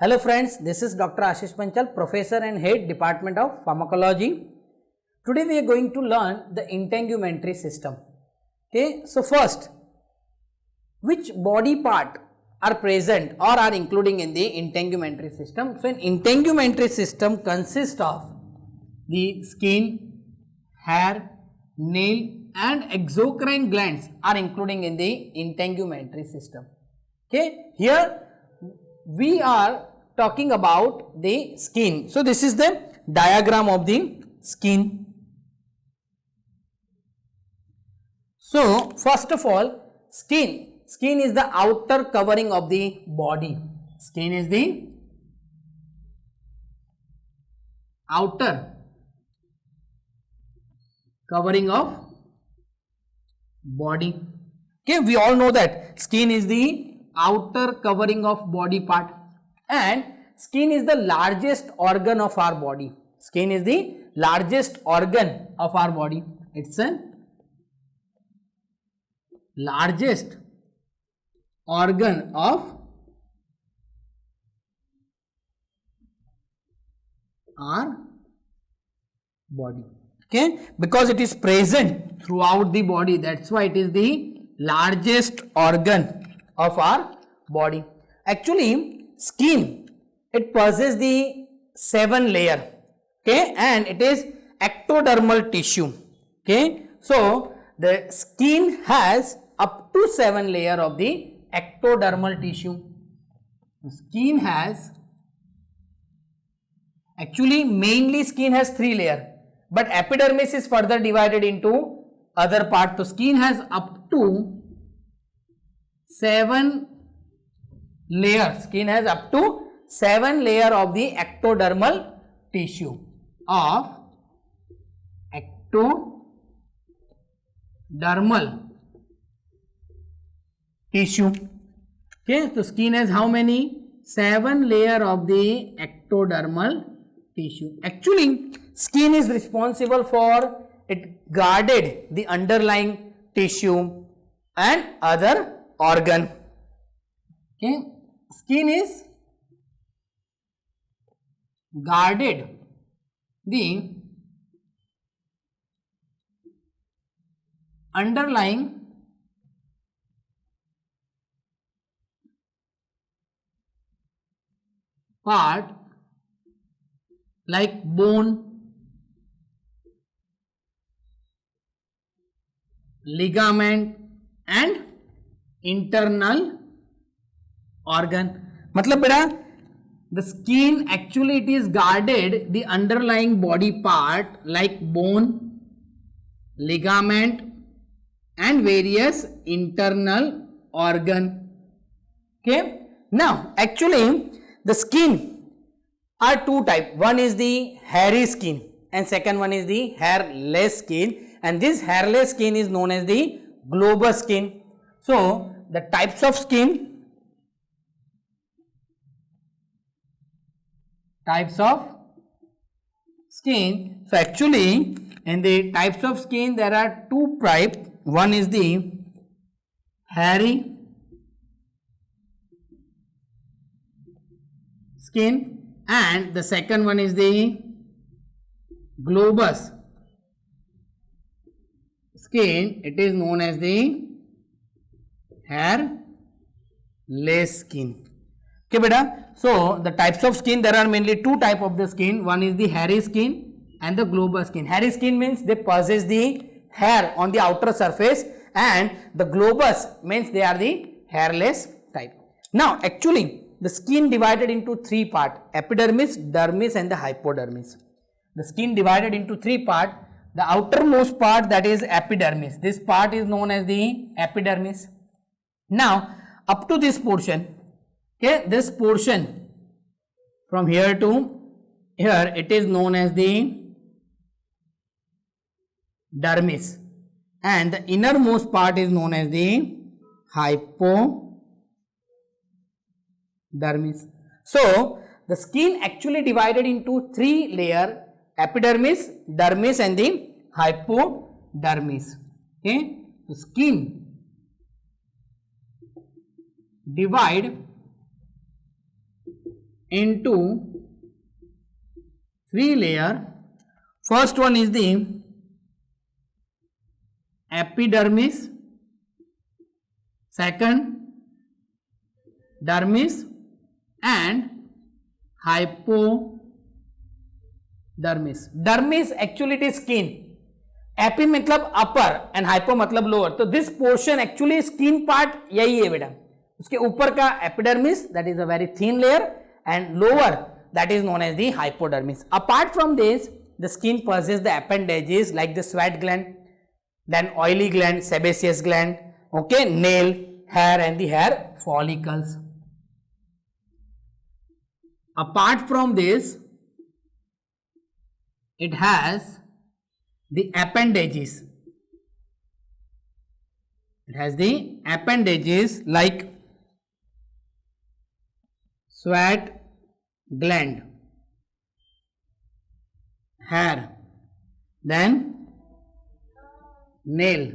Hello friends, this is Dr. Ashish Panchal, Professor and Head Department of Pharmacology. Today we are going to learn the integumentary system. Okay, so first, which body part are present or are including in the integumentary system? So, an integumentary system consists of the skin, hair, nail and exocrine glands are including in the integumentary system. Okay, here we are talking about the skin. So, this is the diagram of the skin. So, first of all, skin is the outer covering of the body. Skin is the outer covering of body. Okay, we all know that skin is the outer covering of body part, and skin is the largest organ of our body. Skin is the largest organ of our body. It's a largest organ of our body. Okay, because it is present throughout the body, that's why it is the largest organ of our body. Actually, skin, it possesses the 7 layer, okay, and it is ectodermal tissue. Okay, so the skin has up to 7 layer of the ectodermal tissue. The skin has, actually mainly skin has 3 layer, but epidermis is further divided into other part. So skin has up to 7 layers. Skin has up to 7 layer of the ectodermal tissue, of ectodermal tissue. Okay, so skin has how many? 7 layer of the ectodermal tissue. Actually, skin is responsible for it guarded the underlying tissue and other organ. Okay, skin is guarded the underlying part like bone, ligament and internal organ. मतलब बेटा, the skin actually it is guarded the underlying body part like bone, ligament and various internal organ. Okay, now actually the skin are two type. One is the hairy skin and second one is the hairless skin, and this hairless skin is known as the globus skin. So the types of skin, so actually in the types of skin there are two types. One is the hairy skin and the second one is the globus skin. It is known as the hairless skin. Okay beta, so the types of skin, there are mainly two type of the skin. One is the hairy skin and the globus skin. Hairy skin means they possess the hair on the outer surface, and the globus means they are the hairless type. Now actually the skin divided into 3 part: epidermis, dermis and the hypodermis. The skin divided into 3 part. The outermost part, that is epidermis. This part is known as the epidermis. Now up to this portion, okay, this portion from here to here, it is known as the dermis, and the innermost part is known as the hypodermis. So the skin actually divided into 3 layer: epidermis, dermis and the hypodermis. Okay, so skin divide into three layer. First one is the epidermis, second dermis and hypodermis. Dermis actually it is skin. Epi मतलब upper and hypo मतलब lower. तो this portion actually skin part यही है बेटा. उसके ऊपर का epidermis that is a very thin layer and lower that is known as the hypodermis. Apart from this the skin possesses the appendages like the sweat gland, then oily gland, sebaceous gland, okay, nail, hair and the hair follicles. Apart from this, it has the appendages. It has the appendages like sweat gland, hair, then nail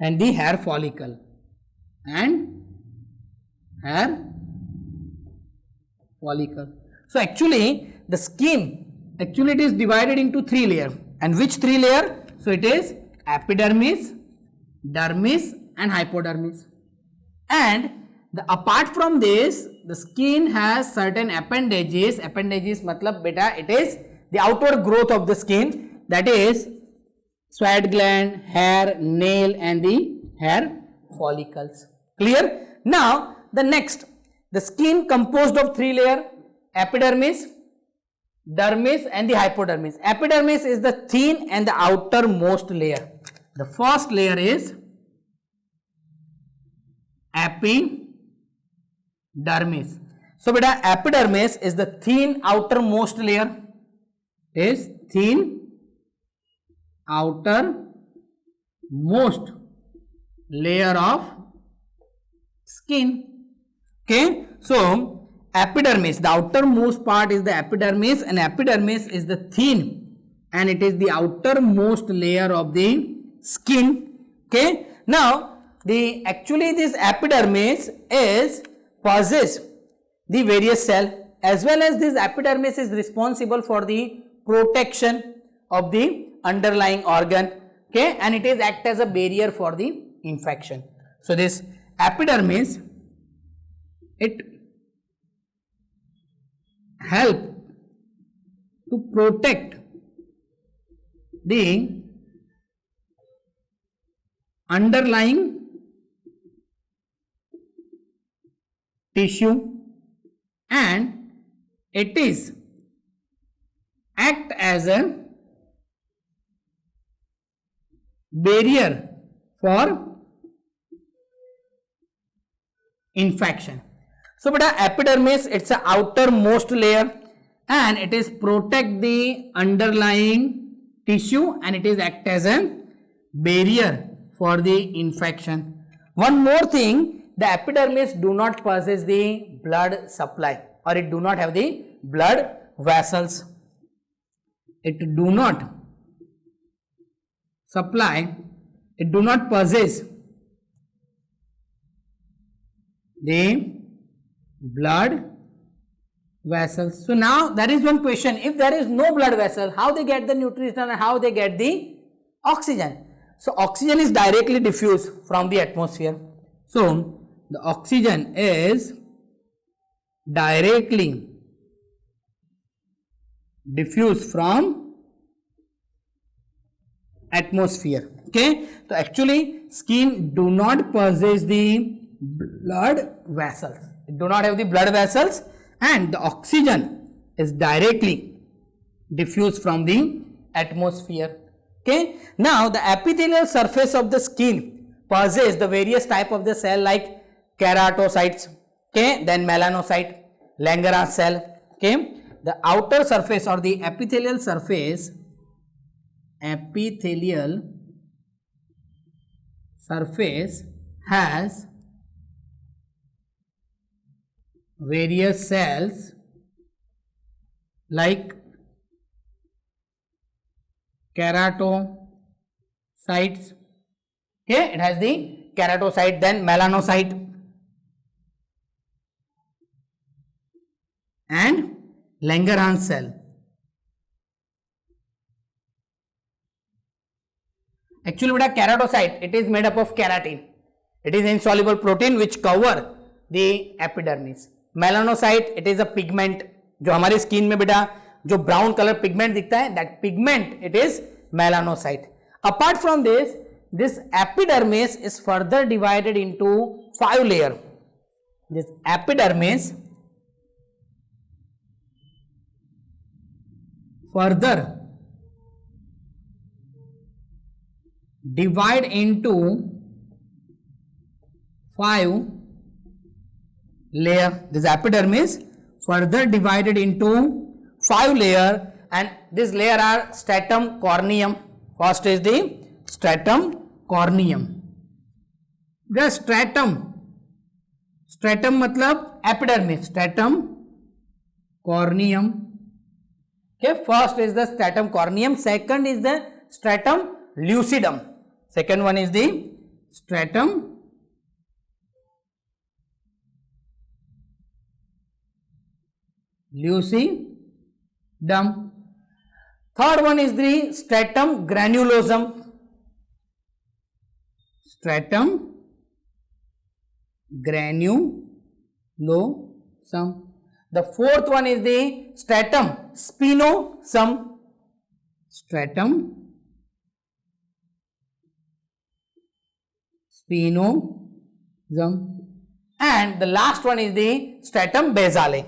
and the hair follicle and hair follicle. So actually the skin actually it is divided into three layers. And which three layer? So it is epidermis, dermis and hypodermis. And apart from this, the skin has certain appendages. Appendages matlab beta it is the outward growth of the skin, that is sweat gland, hair, nail and the hair follicles. Clear? Now the next, the skin composed of three layer: epidermis, dermis and the hypodermis. Epidermis is the thin and the outermost layer. The first layer is epidermis. So beta epidermis is the thin outermost layer, is thin outermost layer of skin. Okay, so epidermis, the outermost part is the epidermis, and epidermis is the thin and it is the outermost layer of the skin. Okay, now the actually this epidermis is possess the various cell, as well as this epidermis is responsible for the protection of the underlying organ. Okay, and it is act as a barrier for the infection. So this epidermis, it help to protect the underlying tissue, and it is act as a barrier for infection. So beta epidermis, it's a outermost layer and it is protect the underlying tissue and it is act as a barrier for the infection. One more thing, the epidermis do not possess the blood supply, or it do not have the blood vessels. It do not supply, it do not possess the blood vessels. So now there is one question, if there is no blood vessel, how they get the nutrition and how they get the oxygen? So oxygen is directly diffused from the atmosphere. So the oxygen is directly diffused from atmosphere. Okay, so actually skin do not possess the blood vessels, it do not have the blood vessels, and the oxygen is directly diffused from the atmosphere. Okay, now the epithelial surface of the skin possess the various type of the cell like keratocytes, okay, then melanocyte, Langerhans cell. Okay, the outer surface or the epithelial surface has various cells like keratocytes. Okay, it has the keratocyte, then melanocyte and Langerhans cell. Actually beta keratocyte, it is made up of keratin. It is insoluble protein which cover the epidermis. Melanocyte, it is a pigment जो हमारी skin में बेटा जो brown colour pigment दिखता है, that pigment it is melanocyte. Apart from this epidermis is further divided into 5 layers. This epidermis further divide into 5 layer. This epidermis further divided into 5 layer, and this layer are stratum corneum. First is the stratum corneum. The stratum मतलब epidermis, stratum corneum. Okay, first is the stratum corneum, second is the stratum lucidum. Second one is the stratum lucidum. Third one is the stratum granulosum. Stratum granulosum. The fourth one is the stratum spinosum. Stratum spinosum. And the last one is the stratum basale.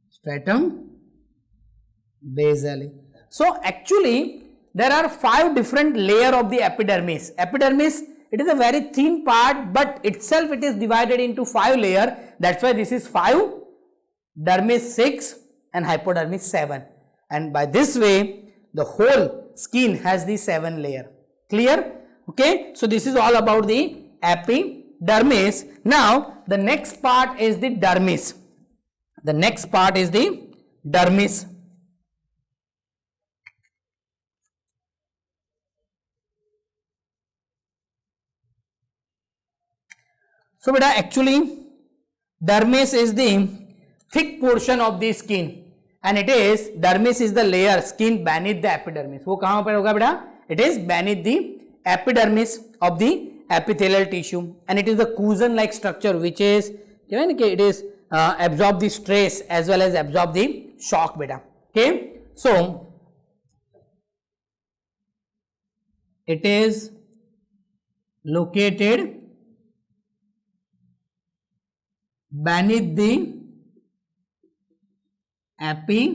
Stratum basale. So actually there are 5 different layers of the epidermis. Epidermis, it is a very thin part, but itself it is divided into 5 layers. That's why this is 5, dermis 6 and hypodermis 7. And by this way the whole skin has the 7 layer. Clear? Okay. So this is all about the epidermis. Now the next part is the dermis. The next part is the dermis. So beta actually dermis is the thick portion of the skin, and it is dermis is the layer skin beneath the epidermis. वो कहाँ पर होगा बेटा? It is beneath the epidermis of the epithelial tissue, and it is the cushion like structure which is it is absorb the stress as well as absorb the shock beta. Okay, so it is located beneath the epidermis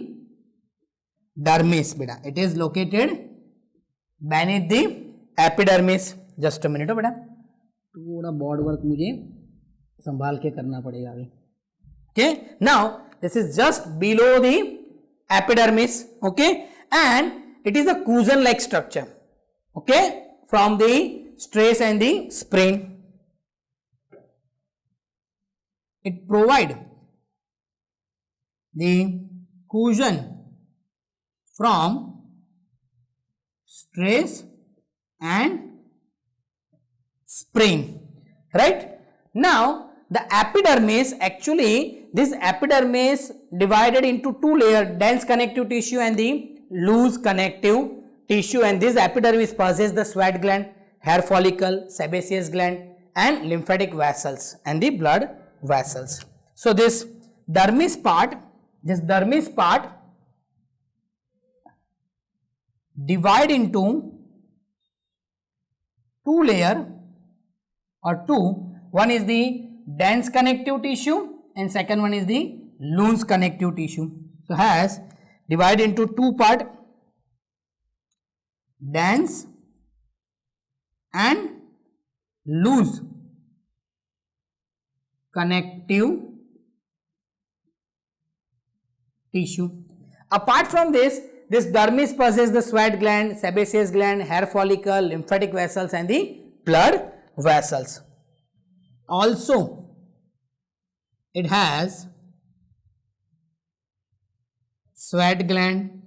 beta. It is located beneath the epidermis. Just a minute बेटा, थोड़ा board work मुझे संभाल के करना पड़ेगा अभी. Okay, now this is just below the epidermis. Okay, and it is a cushion like structure. Okay, from the stress and the sprain. It provide the cushion from stress and sprain, right? Now the epidermis, actually this epidermis divided into 2 layers, dense connective tissue and the loose connective tissue, and this epidermis possesses the sweat gland, hair follicle, sebaceous gland and lymphatic vessels and the blood vessels. So this dermis part divide into 2 layers or 2. One is the dense connective tissue and second one is the loose connective tissue. So has divided into 2 parts, dense and loose connective tissue. Apart from this dermis possesses the sweat gland, sebaceous gland, hair follicle, lymphatic vessels and the blood vessels. Also it has sweat gland,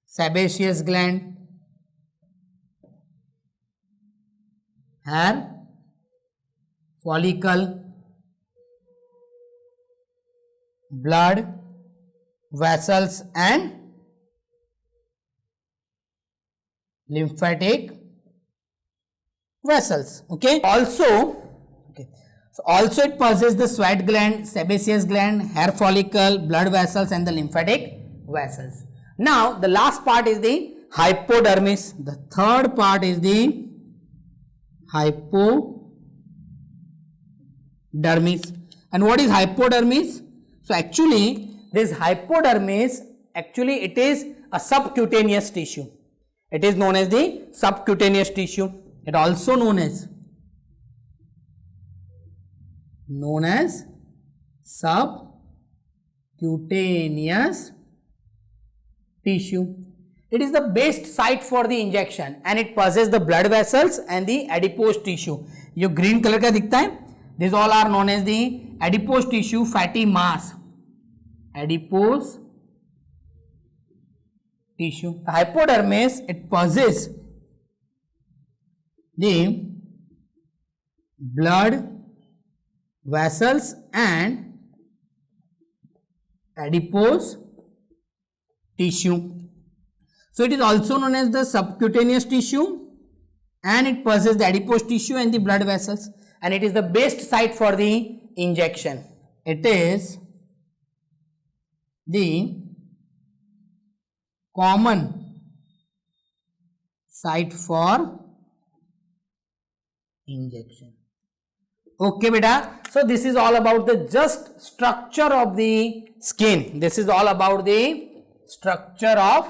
sebaceous gland, hair follicle, blood vessels and lymphatic vessels. Okay. Also it possesses the sweat gland, sebaceous gland, hair follicle, blood vessels and the lymphatic vessels. Now the last part is the hypodermis. The third part is the hypodermis. And what is hypodermis? So actually this hypodermis, actually it is a subcutaneous tissue. It is known as the subcutaneous tissue. It also known as subcutaneous tissue. It is the best site for the injection and it possesses the blood vessels and the adipose tissue. ये green color का दिखता है, these all are known as the adipose tissue, fatty mass. Adipose tissue. The hypodermis, it possesses the blood vessels and adipose tissue. So it is also known as the subcutaneous tissue and it possesses the adipose tissue and the blood vessels and it is the best site for the injection. It is the common site for injection. Okay beta, so this is all about the just structure of the skin. This is all about the structure of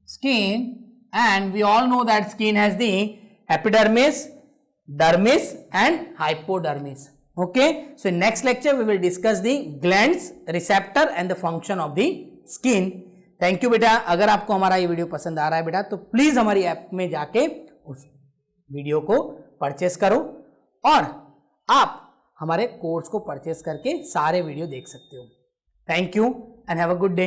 skin and we all know that skin has the epidermis, dermis and hypodermis. Okay, so in next lecture we will discuss the glands, receptor and the function of the skin. Thank you बेटा. अगर आपको हमारा ये video पसंद आ रहा है बेटा तो प्लीज हमारी ऐप में जाके उस वीडियो को परचेस करो और आप हमारे कोर्स को परचेस करके सारे वीडियो देख सकते हो. Thank you and have a good day.